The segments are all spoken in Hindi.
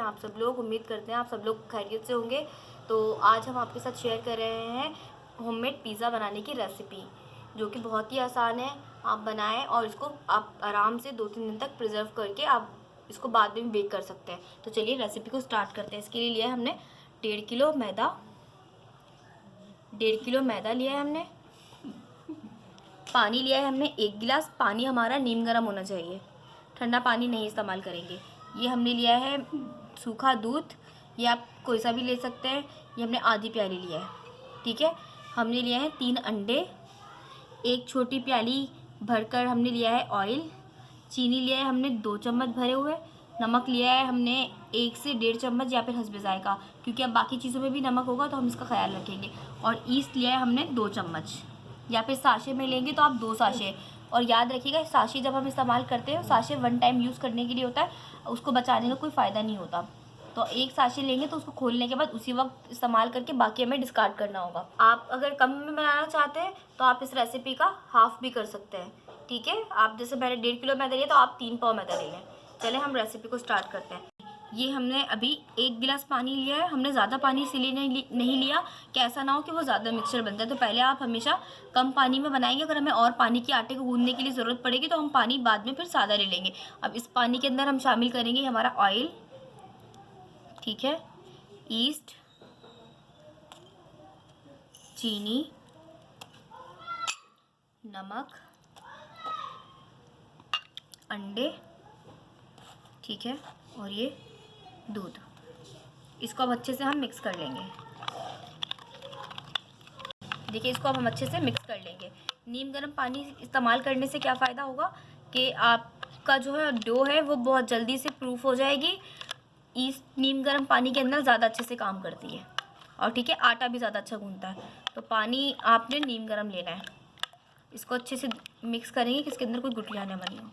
आप सब लोग। उम्मीद करते हैं आप सब लोग खैरियत से होंगे। तो आज हम आपके साथ शेयर कर रहे हैं होममेड पिज़्ज़ा बनाने की रेसिपी, जो कि बहुत ही आसान है। आप बनाएं और इसको आप आराम से 2-3 दिन तक प्रिजर्व करके आप इसको बाद में बेक कर सकते हैं। तो चलिए रेसिपी को स्टार्ट करते हैं। इसके लिए लिया है हमने 1.5 किलो मैदा। 1.5 किलो मैदा लिया है हमने। पानी लिया है हमने 1 गिलास। पानी हमारा नीम गर्म होना चाहिए, ठंडा पानी नहीं इस्तेमाल करेंगे। ये हमने लिया है सूखा दूध, ये आप कोई सा भी ले सकते हैं। ये हमने आधी प्याली लिया है, ठीक है। हमने लिया है 3 अंडे, 1 छोटी प्याली भरकर हमने लिया है ऑयल। चीनी लिया है हमने 2 चम्मच भरे हुए। नमक लिया है हमने 1 से 1.5 चम्मच या फिर हस्बे जायका, क्योंकि अब बाकी चीज़ों में भी नमक होगा तो हम इसका ख्याल रखेंगे। और ईस्ट लिया है हमने 2 चम्मच, या फिर साशे में लेंगे तो आप 2 साशे। और याद रखिएगा साशे जब हम इस्तेमाल करते हैं, साशे 1 टाइम यूज़ करने के लिए होता है, उसको बचाने का कोई फ़ायदा नहीं होता। तो 1 साशे लेंगे तो उसको खोलने के बाद उसी वक्त इस्तेमाल करके बाकी हमें डिस्कार्ड करना होगा। आप अगर कम में बनाना चाहते हैं तो आप इस रेसिपी का हाफ़ भी कर सकते हैं, ठीक है। आप जैसे मैंने 1.5 किलो मैदा लिया तो आप 3 पाव मैदा ले लें। चले हम रेसिपी को स्टार्ट करते हैं। ये हमने अभी 1 गिलास पानी लिया है। हमने ज़्यादा पानी इसीलिए नहीं लिया कि ऐसा ना हो कि वो ज़्यादा मिक्सचर बन जाए। तो पहले आप हमेशा कम पानी में बनाएंगे। अगर हमें और पानी के आटे को गूंदने के लिए ज़रूरत पड़ेगी तो हम पानी बाद में फिर सादा ले लेंगे। अब इस पानी के अंदर हम शामिल करेंगे हमारा ऑयल, ठीक है, ईस्ट, चीनी, नमक, अंडे, ठीक है, और ये दूध। इसको अब अच्छे से हम मिक्स कर लेंगे। देखिए इसको अब हम अच्छे से मिक्स कर लेंगे। नीम गर्म पानी इस्तेमाल करने से क्या फ़ायदा होगा कि आपका जो है डो है वो बहुत जल्दी से प्रूफ हो जाएगी। इस नीम गर्म पानी के अंदर ज़्यादा अच्छे से काम करती है, और ठीक है आटा भी ज़्यादा अच्छा गूंथता है। तो पानी आपने नीम गर्म लेना है। इसको अच्छे से मिक्स करेंगे कि इसके अंदर कोई गुठलियाँ ना बनी हो।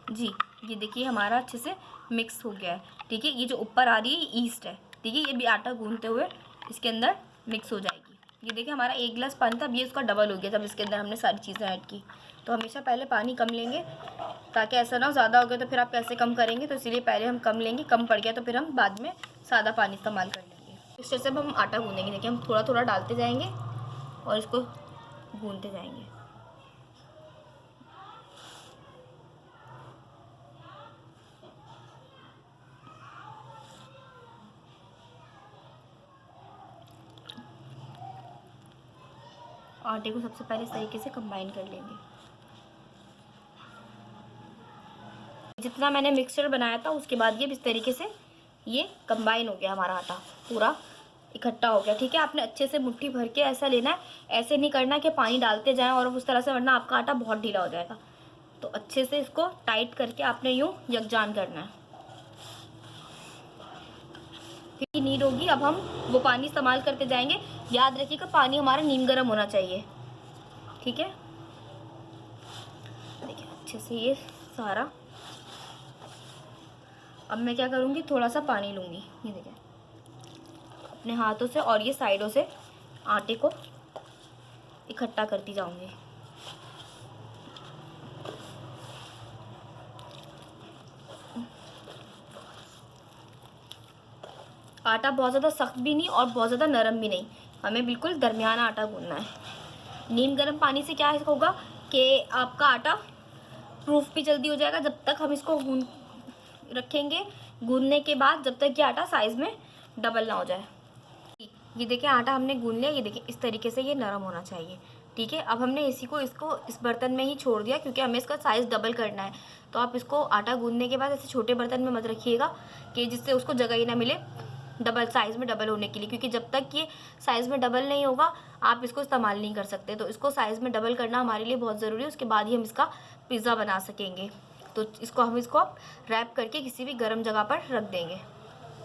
जी ये देखिए हमारा अच्छे से मिक्स हो गया है, ठीक है। ये जो ऊपर आ रही है ईस्ट है, ठीक है, ये भी आटा गूंथते हुए इसके अंदर मिक्स हो जाएगी। ये देखिए हमारा 1 गिलास पानी था, अब ये इसका डबल हो गया जब इसके अंदर हमने सारी चीज़ें ऐड की। तो हमेशा पहले पानी कम लेंगे, ताकि ऐसा ना हो ज़्यादा हो गया तो फिर आप कैसे कम करेंगे। तो इसीलिए पहले हम कम लेंगे, कम पड़ गया तो फिर हम बाद में सादा पानी इस्तेमाल कर लेंगे। इस तरह से अब हम आटा गूँधेंगे। देखिए हम थोड़ा थोड़ा डालते जाएंगे और इसको गूँधते जाएंगे। आटे को सबसे पहले इस तरीके से कंबाइन कर लेंगे। जितना मैंने मिक्सचर बनाया था उसके बाद ये इस तरीके से ये कंबाइन हो गया, हमारा आटा पूरा इकट्ठा हो गया, ठीक है। आपने अच्छे से मुट्ठी भर के ऐसा लेना है, ऐसे नहीं करना कि पानी डालते जाएं और उस तरह से, वरना आपका आटा बहुत ढीला हो जाएगा। तो अच्छे से इसको टाइट करके आपने यूँ यकजान करना है। फिर नीड होगी, अब हम वो पानी इस्तेमाल करते जाएंगे। याद रखिएगा पानी हमारा नीम गर्म होना चाहिए, ठीक है। देखिए अच्छे से ये सारा, अब मैं क्या करूँगी, थोड़ा सा पानी लूँगी, ये देखिए अपने हाथों से, और ये साइडों से आटे को इकट्ठा करती जाऊँगी। आटा बहुत ज़्यादा सख्त भी नहीं और बहुत ज़्यादा नरम भी नहीं, हमें बिल्कुल दरमियाना आटा गूंदना है। नीम गर्म पानी से क्या होगा कि आपका आटा प्रूफ भी जल्दी हो जाएगा। जब तक हम इसको गूंद रखेंगे, गूंदने के बाद जब तक ये आटा साइज़ में डबल ना हो जाए। ये देखिए आटा हमने गूंद लिया, ये देखिए इस तरीके से ये नरम होना चाहिए, ठीक है। अब हमने इसको इस बर्तन में ही छोड़ दिया, क्योंकि हमें इसका साइज़ डबल करना है। तो आप इसको आटा गूंदने के बाद ऐसे छोटे बर्तन में मत रखिएगा कि जिससे उसको जगह ही ना मिले डबल साइज़ में डबल होने के लिए, क्योंकि जब तक ये साइज़ में डबल नहीं होगा आप इसको इस्तेमाल नहीं कर सकते। तो इसको साइज़ में डबल करना हमारे लिए बहुत ज़रूरी है, उसके बाद ही हम इसका पिज़्ज़ा बना सकेंगे। तो इसको रैप करके किसी भी गर्म जगह पर रख देंगे।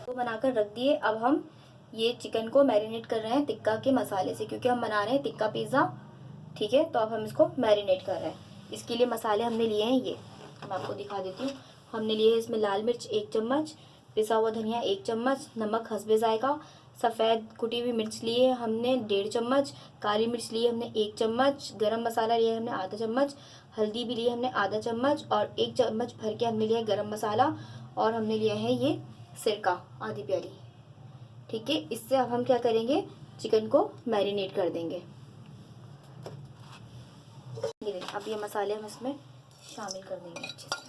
तो बनाकर रख दिए। अब हम ये चिकन को मैरिनेट कर रहे हैं टिक्का के मसाले से, क्योंकि हम बना रहे हैं टिक्का पिज़्ज़ा, ठीक है। तो अब हम इसको मैरिनेट कर रहे हैं। इसके लिए मसाले हमने लिए हैं, ये मैं आपको दिखा देती हूँ। हमने लिए है इसमें लाल मिर्च 1 चम्मच, पिसा हुआ धनिया 1 चम्मच, नमक हस्बे जायका, सफ़ेद कुटी हुई मिर्च ली है हमने 1.5 चम्मच, काली मिर्च ली है हमने 1 चम्मच, गरम मसाला लिया है हमने आधा चम्मच, हल्दी भी ली है हमने आधा चम्मच और 1 चम्मच भर के हमने लिया है गरम मसाला और हमने लिया है ये सिरका आधी प्याली। ठीक है, इससे अब हम क्या करेंगे, चिकन को मैरिनेट कर देंगे। ये देखिए, अब ये मसाले हम इसमें शामिल कर देंगे अच्छे से।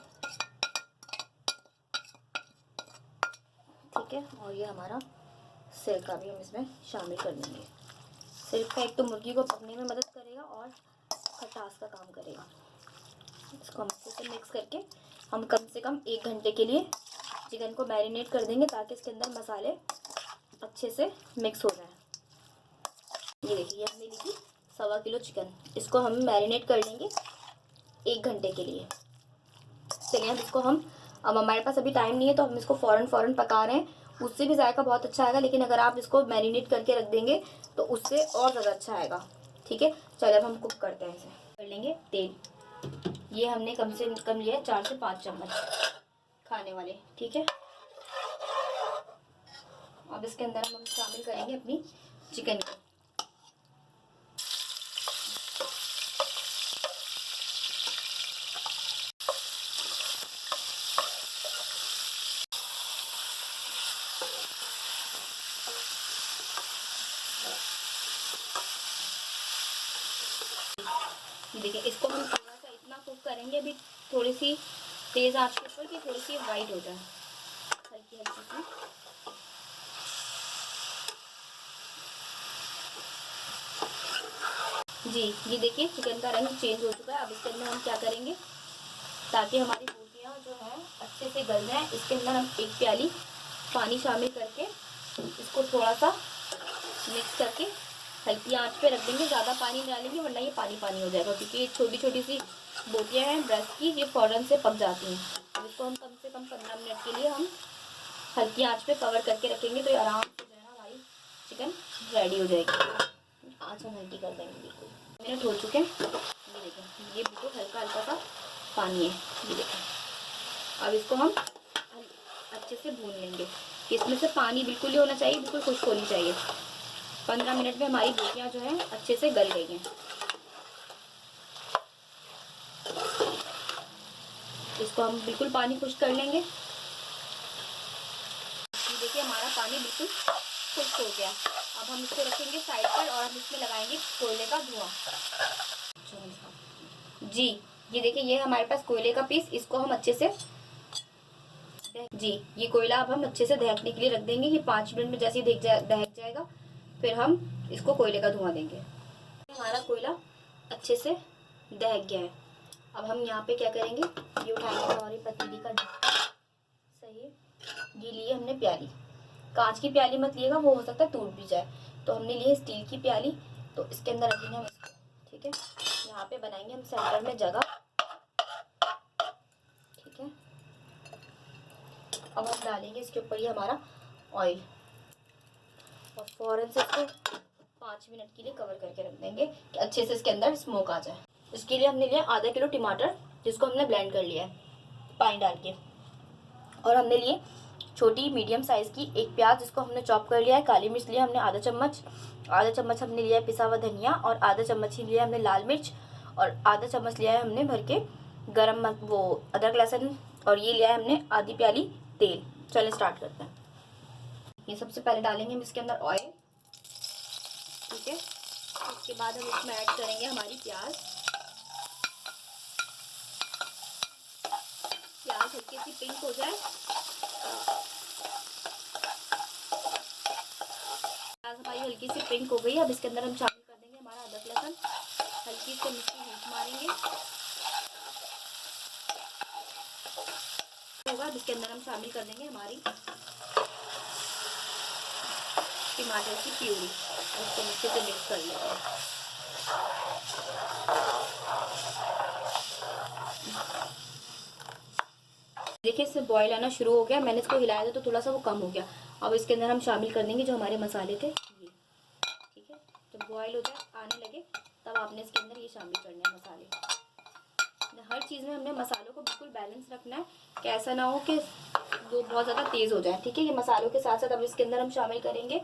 ठीक है, और ये हमारा सिरका भी हम इसमें शामिल कर देंगे। सिरका एक तो मुर्गी को पकने में मदद करेगा और खटास का काम करेगा। इसको हम अच्छे से मिक्स करके हम कम से कम 1 घंटे के लिए चिकन को मैरिनेट कर देंगे ताकि इसके अंदर मसाले अच्छे से मिक्स हो जाए। ये देखिए, हमने ली थी 1.25 किलो चिकन, इसको हम मैरिनेट कर लेंगे 1 घंटे के लिए। चलिए अब इसको अब हमारे पास अभी टाइम नहीं है तो हम इसको फ़ौरन पका रहे हैं, उससे भी जायका बहुत अच्छा आएगा, लेकिन अगर आप इसको मैरिनेट करके रख देंगे तो उससे और ज़्यादा अच्छा आएगा। ठीक है, चलिए अब हम कुक करते हैं। इसे कर लेंगे तेल, ये हमने कम से कम लिया है 4 से 5 चम्मच खाने वाले। ठीक है, अब इसके अंदर हम शामिल करेंगे अपनी चिकन को। देखिए, इसको हम थोड़ा सा इतना कुक करेंगे अभी, थोड़ी सी तेज़ आंच के ऊपर कि थोड़ी सी वाइट हो जाए, हल्की हल्की सी। जी, ये देखिए चिकन का रंग चेंज हो चुका है। अब इसके अंदर हम क्या करेंगे, ताकि हमारी बोटियाँ जो हैं अच्छे से गल जाएँ, इसके अंदर हम 1 प्याली पानी शामिल करके इसको थोड़ा सा मिक्स करके हल्की आंच पे रख देंगे। ज़्यादा पानी डालेंगे वरना ये पानी पानी हो जाएगा, क्योंकि ये छोटी छोटी सी बोटियाँ हैं ब्रेस्ट की, ये फ़ौरन से पक जाती हैं। अब इसको हम कम से कम 15 मिनट के लिए हम हल्की आंच पे कवर करके रखेंगे, तो ये आराम से जो है ना हमारी चिकन रेडी हो जाएगी। आंच हम हल्की कर देंगे। बिल्कुल मिनट हो चुके हैं, ये देखें, ये बिल्कुल हल्का हल्का सा पानी है, ये देखें। अब इसको हम अच्छे से भून लेंगे, इसमें से पानी बिल्कुल ही होना चाहिए, बिल्कुल खुश्क होनी चाहिए। 15 मिनट में हमारी बोटियाँ जो हैं अच्छे से गल गई हैं। इसको हम बिल्कुल पानी खुश्क कर लेंगे। देखिए, हमारा पानी बिल्कुल खुश्क हो गया। अब हम इसको रखेंगे साइड पर और हम इसमें लगाएंगे कोयले का धुआं। जी, ये देखिए, ये हमारे पास कोयले का पीस, इसको हम अच्छे से ये कोयला अब हम अच्छे से दहकने के लिए रख देंगे। ये 5 मिनट में जैसे ही दहक जाएगा फिर हम इसको कोयले का धुआं देंगे। हमारा कोयला अच्छे से दहक गया है। अब हम यहाँ पे क्या करेंगे, ये उठाएंगे हमारी पतीली का सही, ये लिए हमने प्याली, कांच की प्याली मत लिएगा, वो हो सकता है टूट भी जाए, तो हमने लिए स्टील की प्याली। तो इसके अंदर रखेंगे हम इसको। ठीक है, यहाँ पे बनाएंगे हम सेंटर में जगह। ठीक है, अब हम डालेंगे इसके ऊपर ये हमारा ऑयल और फ़ौरन से इसको 5 मिनट के लिए कवर करके रख देंगे कि अच्छे से इसके अंदर स्मोक आ जाए। इसके लिए हमने लिया आधा किलो टमाटर, जिसको हमने ब्लेंड कर लिया है पानी डाल के, और हमने लिए छोटी मीडियम साइज़ की 1 प्याज, जिसको हमने चॉप कर लिया है। काली मिर्च लिया हमने आधा चम्मच हमने लिया है पिसा हुआ धनिया, और आधा चम्मच ही लिया है हमने लाल मिर्च, और आधा चम्मच लिया है हमने भर के अदरक लहसुन, और ये लिया है हमने आधी प्याली तेल। चलिए स्टार्ट करते हैं। ये सबसे पहले डालेंगे हम इसके अंदर ऑयल। ठीक है, उसके बाद हम इसमें ऐड करेंगे हमारी प्याज हल्की सी पिंक हो जाए। प्याज हमारी हल्की सी पिंक हो गई। अब इसके अंदर हम शामिल कर देंगे हमारा अदरक लहसुन, हल्की से मिर्ची हीट मारेंगे होगा। अब इसके अंदर हम शामिल कर देंगे हमारी टमाटर की प्यूरी, उसको अच्छे से मिक्स कर लेंगे। देखिए, इससे बॉईल आना शुरू हो गया, मैंने इसको हिलाया था तो थोड़ा सा वो कम हो गया। अब इसके अंदर हम शामिल कर देंगे जो हमारे मसाले थे ये। ठीक है, जब बॉईल हो जाए, आने लगे, तब आपने इसके अंदर ये शामिल करने हैं मसाले। हर चीज़ में हमने मसालों को बिल्कुल बैलेंस रखना है कि ऐसा ना हो कि वो बहुत ज़्यादा तेज़ हो जाए। ठीक है, ये मसालों के साथ साथ अब इसके अंदर हम शामिल करेंगे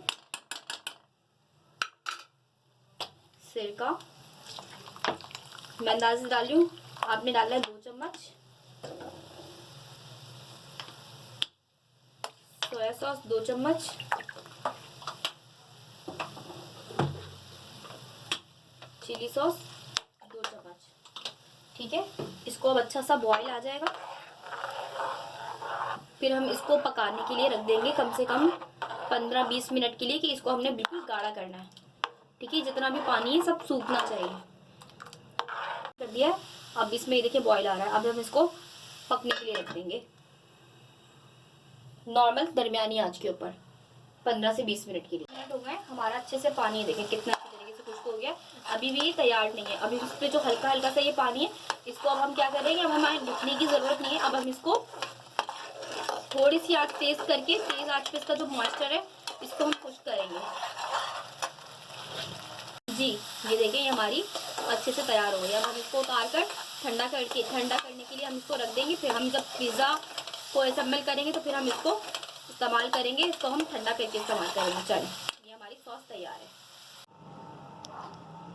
सिरका मैं अंदाज़े डाल रही हूँ, आपने डाला है 2 चम्मच। सोया सॉस 2 चम्मच। चिली सॉस 2 चम्मच। ठीक है, इसको अब अच्छा सा बॉईल आ जाएगा, फिर हम इसको पकाने के लिए रख देंगे कम से कम 15-20 मिनट के लिए, कि इसको हमने बिल्कुल गाढ़ा करना है। ठीक है, जितना भी पानी है सब सूखना चाहिए। कर दिया है, अब इसमें ये देखिए बॉईल आ रहा है। अब हम इसको पकने के लिए रख देंगे नॉर्मल दरमियानी आंच के ऊपर 15 से 20 मिनट के लिए। मिनट हो गए, हमारा अच्छे से पानी देखें कितना अच्छी तरीके से खुश्क हो गया। अभी भी ये तैयार नहीं है, अभी इस पर जो हल्का हल्का सा ये पानी है, इसको अब हम क्या करेंगे, अब हमें लिखने की ज़रूरत नहीं है। अब हम इसको थोड़ी सी आँच तेज़ करके, तेज़ आँच पे इसका जो मॉइस्चर है इसको हम खुश्क करेंगे। जी ये देखिए, ये हमारी अच्छे से तैयार हो गई। अब हम इसको उतार कर ठंडा करने के लिए हम इसको रख देंगे। फिर हम जब पिज़्ज़ा को असेंबल करेंगे तो फिर हम इसको इस्तेमाल करेंगे, इसको हम ठंडा करके इस्तेमाल करेंगे। चलिए, ये हमारी सॉस तैयार है।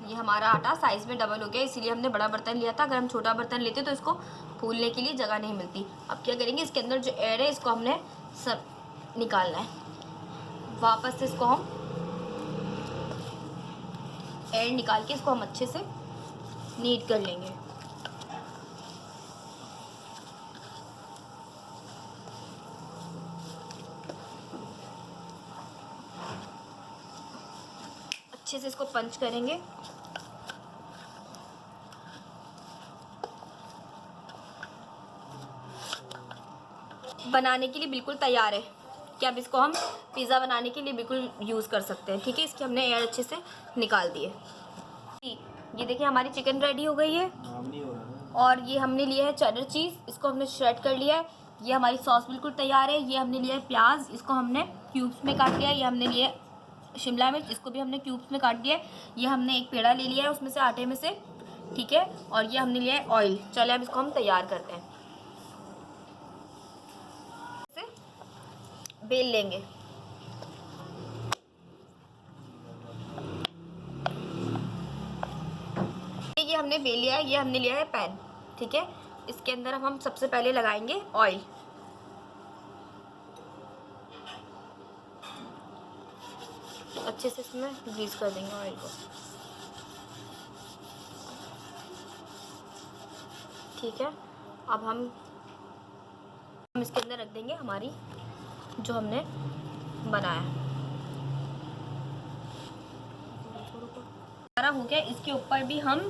ये हमारा आटा साइज़ में डबल हो गया, इसीलिए हमने बड़ा बर्तन लिया था। अगर हम छोटा बर्तन लेते तो इसको फूलने के लिए जगह नहीं मिलती। अब क्या करेंगे, इसके अंदर जो एयर है इसको हमने सब निकालना है। वापस से इसको हम एयर निकाल के इसको हम अच्छे से नीट कर लेंगे। अच्छे से इसको पंच करेंगे। बनाने के लिए बिल्कुल तैयार है कि अब इसको हम पिज़्ज़ा बनाने के लिए बिल्कुल यूज़ कर सकते हैं। ठीक है, इसकी हमने एयर अच्छे से निकाल दिए। ये देखिए हमारी चिकन रेडी हो गई है। और ये हमने लिया है चेडर चीज़, इसको हमने श्रेड कर लिया है। ये हमारी सॉस बिल्कुल तैयार है। ये हमने लिया है प्याज, इसको हमने क्यूब्स में काट लिया है। ये हमने लिया है शिमला मिर्च, इसको भी हमने क्यूब्स में काट दिया है। ये हमने एक पेड़ा ले लिया है उसमें से, आटे में से। ठीक है, और ये हमने लिया है ऑयल। चलिए अब इसको हम तैयार करते हैं। बेल लेंगे। ये हमने बेल लिया है, ये हमने लिया है पैन। ठीक है, इसके अंदर हम सबसे पहले लगाएंगे ऑयल। अच्छे से इसमें ग्रीस कर देंगे ऑयल को। ठीक है, अब हम इसके अंदर रख देंगे हमारी जो हमने बनाया है। सारा हो गया, इसके ऊपर भी हम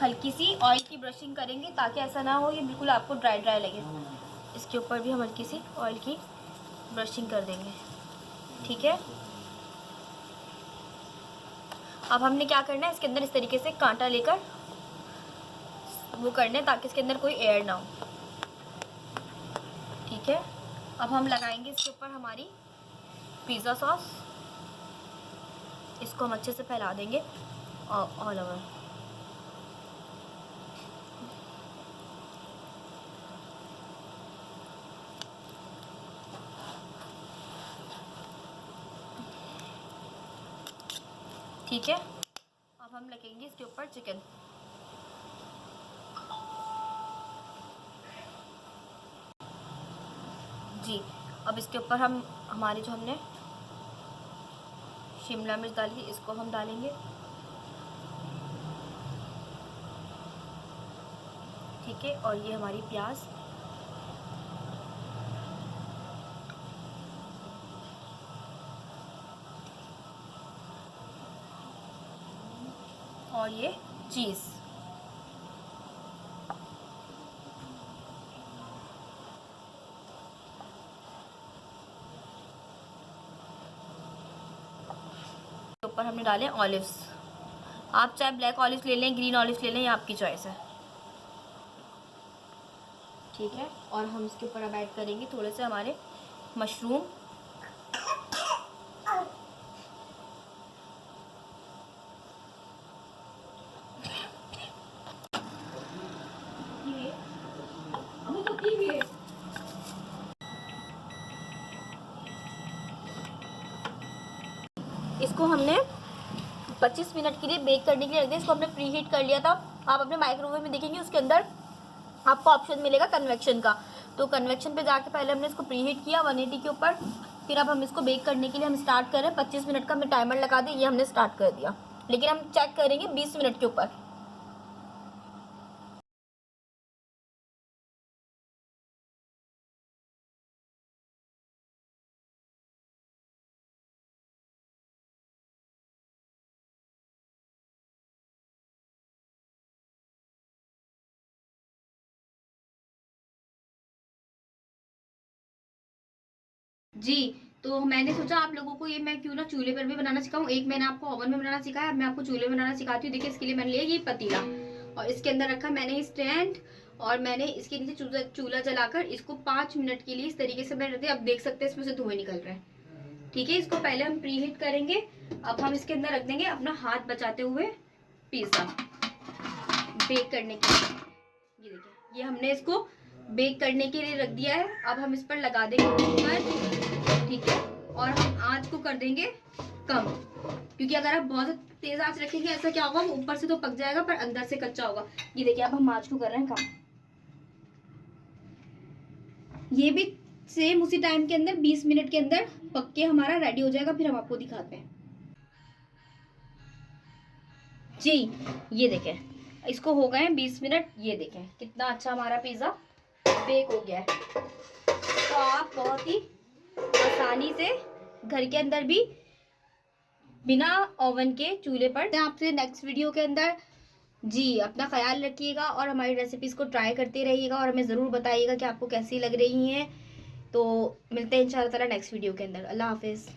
हल्की सी ऑयल की ब्रशिंग करेंगे ताकि ऐसा ना हो ये बिल्कुल आपको ड्राई ड्राई लगे। इसके ऊपर भी हम हल्की सी ऑयल की ब्रशिंग कर देंगे। ठीक है, अब हमने क्या करना है, इसके अंदर इस तरीके से कांटा लेकर वो करना है ताकि इसके अंदर कोई एयर ना हो। ठीक है, अब हम लगाएंगे इसके ऊपर हमारी पिज़्ज़ा सॉस। इसको हम अच्छे से फैला देंगे ऑल ओवर। ठीक है, अब हम लगेंगे इसके ऊपर चिकन। जी, अब इसके ऊपर हम हमारी जो हमने शिमला मिर्च डाली थी इसको हम डालेंगे। ठीक है, और ये हमारी प्याज। और ये चीज़। ऊपर हमने डाले ऑलिव्स। आप चाहे ब्लैक ऑलिव्स ले लें, ग्रीन ऑलिव्स ले लें, ये आपकी चॉइस है। ठीक है, और हम इसके ऊपर अब ऐड करेंगे थोड़े से हमारे मशरूम। इसको हमने 25 मिनट के लिए बेक करने के लिए रख दें। इसको हमने प्री हीट कर लिया था। आप अपने माइक्रोवेव में देखेंगे उसके अंदर आपको ऑप्शन मिलेगा कन्वेक्शन का, तो कन्वेक्शन पे जाके पहले हमने इसको प्री हीट किया 180 के ऊपर। फिर अब हम इसको बेक करने के लिए हम स्टार्ट करें। 25 मिनट का हमने टाइमर लगा दिया, ये हमने स्टार्ट कर दिया, लेकिन हम चेक करेंगे 20 मिनट के ऊपर। जी, तो मैंने सोचा आप लोगों को ये मैं क्यों ना चूल्हे पर भी बनाना सिखाऊं। एक मैंने आपको ओवन में बनाना सिखाया, अब मैं आपको चूल्हे में बनाना सिखाती हूँ। देखिए इसके लिए मैंने लिया ये पतीला और इसके अंदर रखा मैंने स्टैंड और मैंने इसके नीचे चूल्हा जलाकर इसको 5 मिनट के लिए इस तरीके से मैंने रख दिया। अब देख सकते हैं इसमें से धुआं निकल रहा है। ठीक है, इसको पहले हम प्री हीट करेंगे। अब हम इसके अंदर रख देंगे अपना हाथ बचाते हुए पिज्जा बेक करने के लिए। ये देखिए, ये हमने इसको बेक करने के लिए रख दिया है। अब हम इस पर लगा देंगे कुकर, ठीक है, और हम आंच को कर देंगे कम, क्योंकि अगर आप बहुत तेज आंच रखेंगे ऐसा क्या होगा, ऊपर से तो पक जाएगा पर अंदर से कच्चा होगा। ये देखिए अब हम आंच को कर रहे हैं कम। ये भी सेम उसी टाइम के अंदर 20 मिनट के अंदर पक के हमारा रेडी हो जाएगा। फिर हम आपको दिखाते हैं। जी, ये देखें इसको हो गए हैं 20 मिनट। ये देखें कितना अच्छा हमारा पिज्जा बेक हो गया है। तो आप बहुत ही आसानी से घर के अंदर भी बिना ओवन के चूल्हे पर। आपसे नेक्स्ट वीडियो के अंदर जी अपना ख्याल रखिएगा और हमारी रेसिपीज़ को ट्राई करते रहिएगा और हमें ज़रूर बताइएगा कि आपको कैसी लग रही हैं। तो मिलते हैं इंशाल्लाह ताला नेक्स्ट वीडियो के अंदर। अल्लाह हाफिज़।